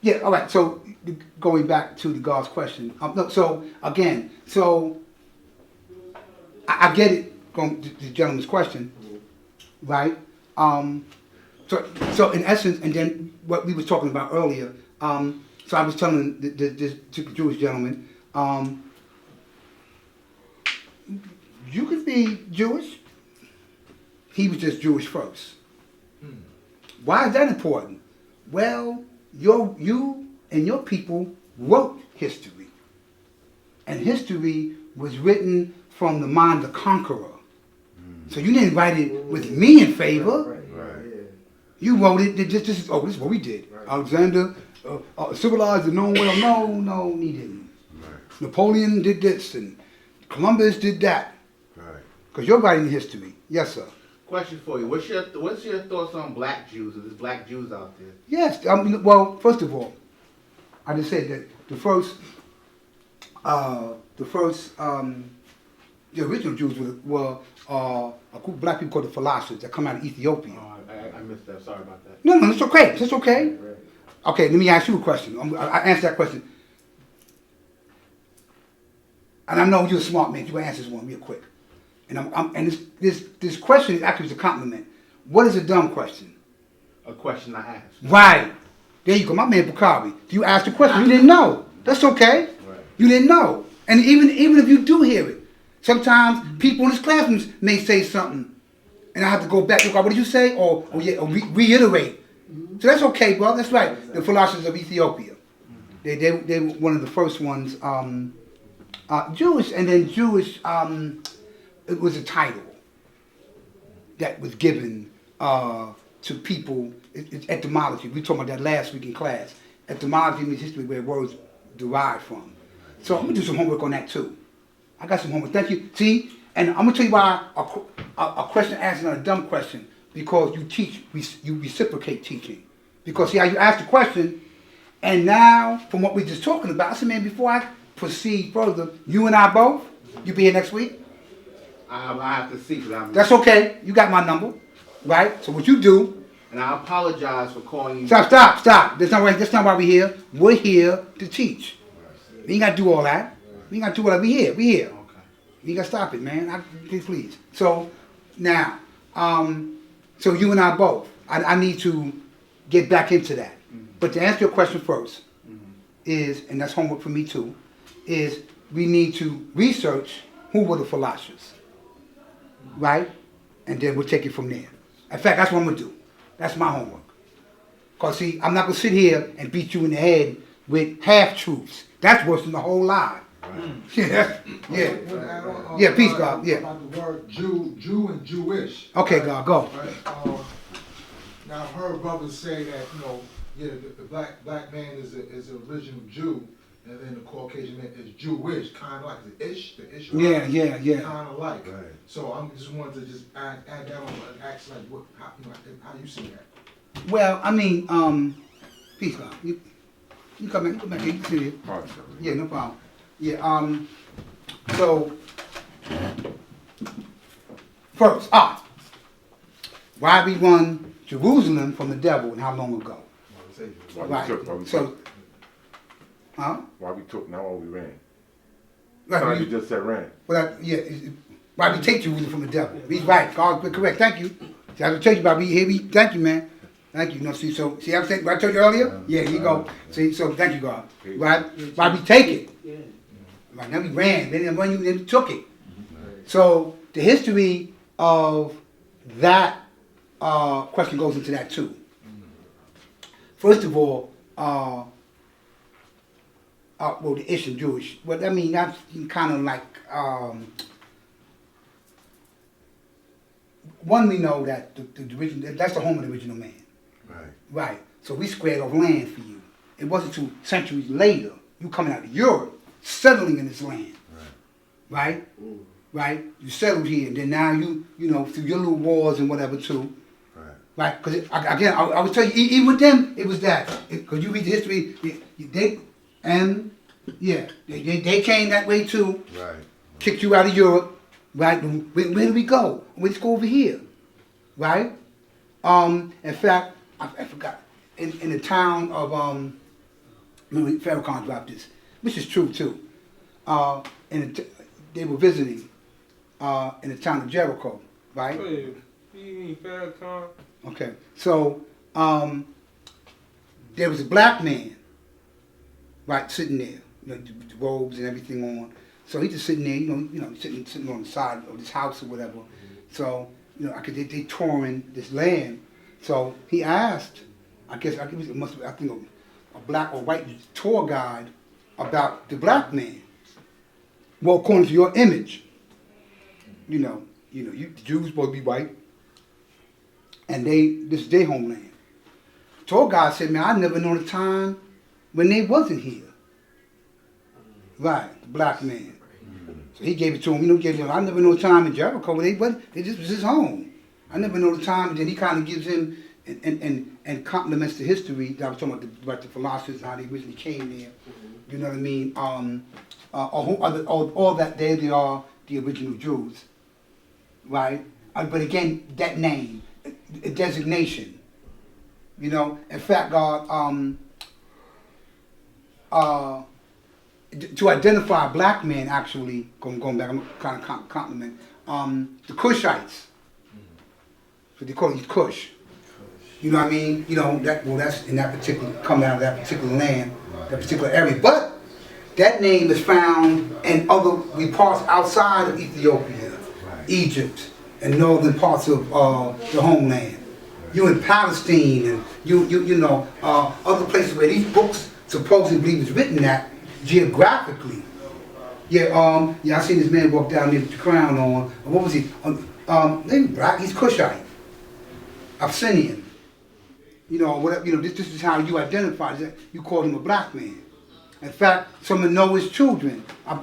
Yeah, all right. So going back to the God's question. No, so again, so I get it from the gentleman's question, right? So in essence, and then what we were talking about earlier. So I was telling this Jewish gentleman, you could be Jewish. He was just Jewish first. Why is that important? Well, you and your people wrote history. And history was written from the mind of the conqueror. So you didn't write it with me in favor. You wrote it, this is what we did. Alexander civilized the known world. No, he didn't. Napoleon did this, and Columbus did that. Because you're writing history. Yes, sir. Question for you. What's your thoughts on black Jews? There's black Jews out there. Yes. Well, first of all, I just said that the original Jews were a group of black people called the Falashas that come out of Ethiopia. Oh, I missed that. Sorry about that. No, it's okay. It's okay. Okay, let me ask you a question. I answer that question. And I know you're a smart man. You're going to answer this one real quick. And this question is actually a compliment. What is a dumb question? A question I asked. Right. There you go. My man Bukhari. You asked a question. You didn't know. That's okay. Right. You didn't know. And even if you do hear it, sometimes people in this classrooms may say something. And I have to go back. What did you say? Or reiterate. So that's okay, bro. That's right. The philosophers of Ethiopia. They were one of the first ones. Jewish, and then Jewish... it was a title that was given to people. It's etymology. We talked about that last week in class. Etymology means history where words derive from. So I'm going to do some homework on that too. I got some homework. Thank you. See? And I'm going to tell you why a question asked is not a dumb question. Because you teach, you reciprocate teaching. Because see how you ask the question, and now, from what we're just talking about, I said, man, before I proceed further, you and I both, you be here next week? I have to see. That's okay. You got my number, right? So what you do? And I apologize for calling you. Stop. That's not why we're here. We're here to teach. We ain't got to do all that. We ain't got to do all that. We here. Okay. You got to stop it, man. Please. So now, so you and I both. I need to get back into that. But to answer your question first is, and that's homework for me too, is we need to research who were the Falashas. Right? And then we'll take it from there. In fact, that's what I'm going to do. That's my homework. Because, see, I'm not going to sit here and beat you in the head with half-truths. That's worse than the whole lie. Right. Yeah, peace, God. Yeah. About the word Jew and Jewish. Okay, God, go. Right? Now, I've heard brothers say that, the black man is an original Jew. And then the Caucasian man is Jewish, kind of like the ish. Yeah. Kind of like. Right. So I just wanted to just add that on and ask like how you see that. Well, I mean, peace, God. You come back. You can see it. Yeah, no problem. Yeah. So first, why we won Jerusalem from the devil and how long ago? Right. So. Huh? Why we took, not why we ran. Right, you just said ran. Well, why we take Jerusalem from the devil. He's right. God, correct. Thank you. See, I was telling you about thank you, man. Thank you. See, I was saying, what I told you earlier? Yeah, here you go. See, so thank you, God. Right? Why we take it. Right, now we ran. Then we took it. So the history of that question goes into that too. First of all, well, the issue Jewish. Well, I mean, that's kind of like, one, we know that the original, that's the home of the original man. Right. So we squared off land for you. It wasn't until centuries later, you coming out of Europe, settling in this land. Right? Right? You settled here, and then now you through your little wars and whatever too. Right? Because, again, I would tell you, even with them, it was that. Because you read the history, they came that way too. Right. Kicked you out of Europe. Right? Where do we go? We just go over here. Right? In fact, I forgot. In the town of Remember, Farrakhan dropped this, which is true too. They were visiting in the town of Jericho, right? Wait, you mean Farrakhan? Okay, so there was a black man, right, sitting there, with the robes and everything on. So he's just sitting there, sitting on the side of this house or whatever. So they touring this land. So he asked, I think a black or white tour guide about the black man. Well, according to your image, you the Jews supposed to be white, and this is their homeland. Tour guide said, man, I never known a time when they wasn't here. Right, the black man. So he gave it to him. I never know a time in Jericho where they just was his home. I never know the time. And then he kind of gives him and compliments the history that I was talking about the Falashas, how they originally came there. You know what I mean? All that they are the original Jews, right? But again, that name, a designation. In fact, God, to identify a black man, actually, going back, I'm kind of compliment, the Cushites. So they call it Cush. You know what I mean? That's in that particular, coming out of that particular land, that particular area. But that name is found in other parts outside of Ethiopia, Egypt, and northern parts of the homeland. You in Palestine, and other places where these books supposedly was written at geographically. I seen this man walk down there with the crown on. What was he? He's black. He's Cushite, Abyssinian. This is how you identify. You call him a black man. In fact, some of Noah's children, I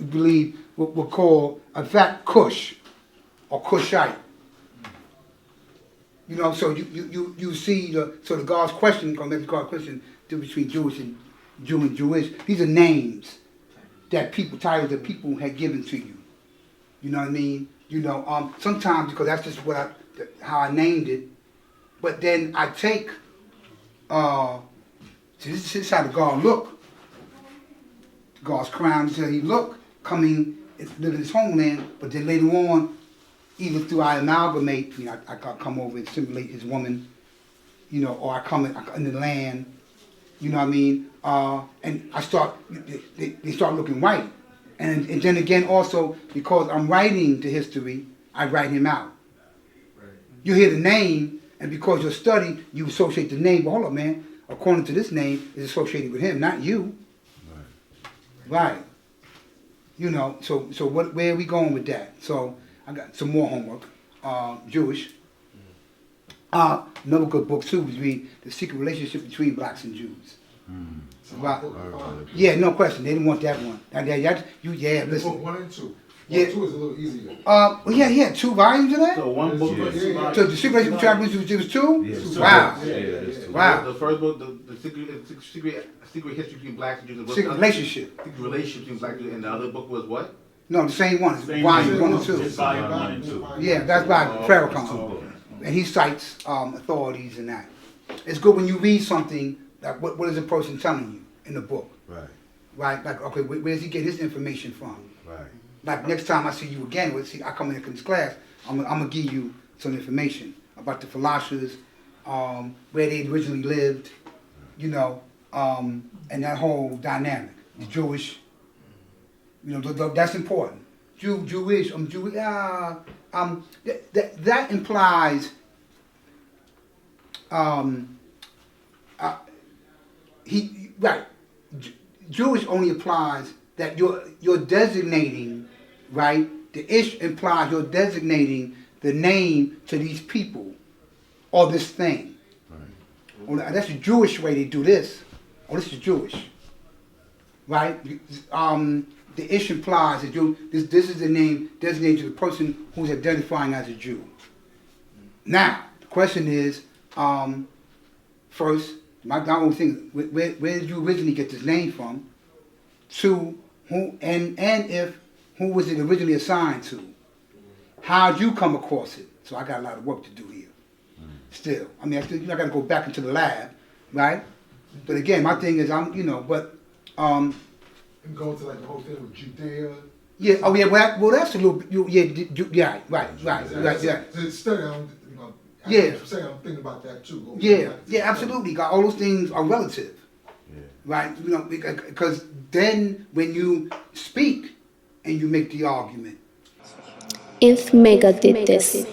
believe, were called, in fact, Cush or Cushite. So you see the God's question, going back to God's question, between Jewish and Jew and Jewish. These are names that titles that people had given to you. You know what I mean? Sometimes because that's just how I named it. But then I take, this is how the God look. God's crown, this is how he look, living in his homeland, but then later on, either through I amalgamate, I come over and simulate his woman, or I come in the land, you know what I mean? And I start, they start looking white. And then again also, because I'm writing the history, I write him out. Right. You hear the name, and because you're studying, you associate the name, but hold up, man, according to this name, is associated with him, not you. Right. So where are we going with that? So I got some more homework. Jewish. Another good book too was read The Secret Relationship Between Blacks and Jews. Right. Yeah, no question. They didn't want that one. Listen. Book 1 and 2. Yeah. 2 is a little easier. He had 2 volumes of that? So one book. So The Secret Relationship Between Blacks and Jews was 2? Yeah, wow. Wow. The first book, the secret history between blacks and Jews. Secret relationship. Secret relationship between blacks and Jews. And the other book was what? No, the same one. Volume 1 and 2. It's volume 1 and 2. Yeah, that's by Farrakhan. And he cites authorities and that. It's good when you read something, like what is a person telling you in the book? Right. Right? Like, okay, where does he get his information from? Right. Like next time I see you again, I come in this class, I'm gonna give you some information about the Falashas, where they originally lived, and that whole dynamic. The Jewish, that's important. Jewish, Jewish. That implies Jewish only applies that you're designating, right? The ish implies you're designating the name to these people or this thing. Right. Or that's the Jewish way they do this. Oh, this is Jewish, right? The ish implies that this is the name designated to the person who's identifying as a Jew. Now, the question is, first, my only thing, where did you originally get this name from? 2, who was it originally assigned to? How'd you come across it? So I got a lot of work to do here. Still, I got to go back into the lab, right? But again, my thing is, And go to like the whole thing with Judea. yeah, oh yeah, well that's a little, right, yeah. So it's study, you know, Yeah. I'm saying I'm thinking about that too. Go Yeah, back to yeah, the absolutely. All those things are relative, right? Because then when you speak and you make the argument. If Mecca did this.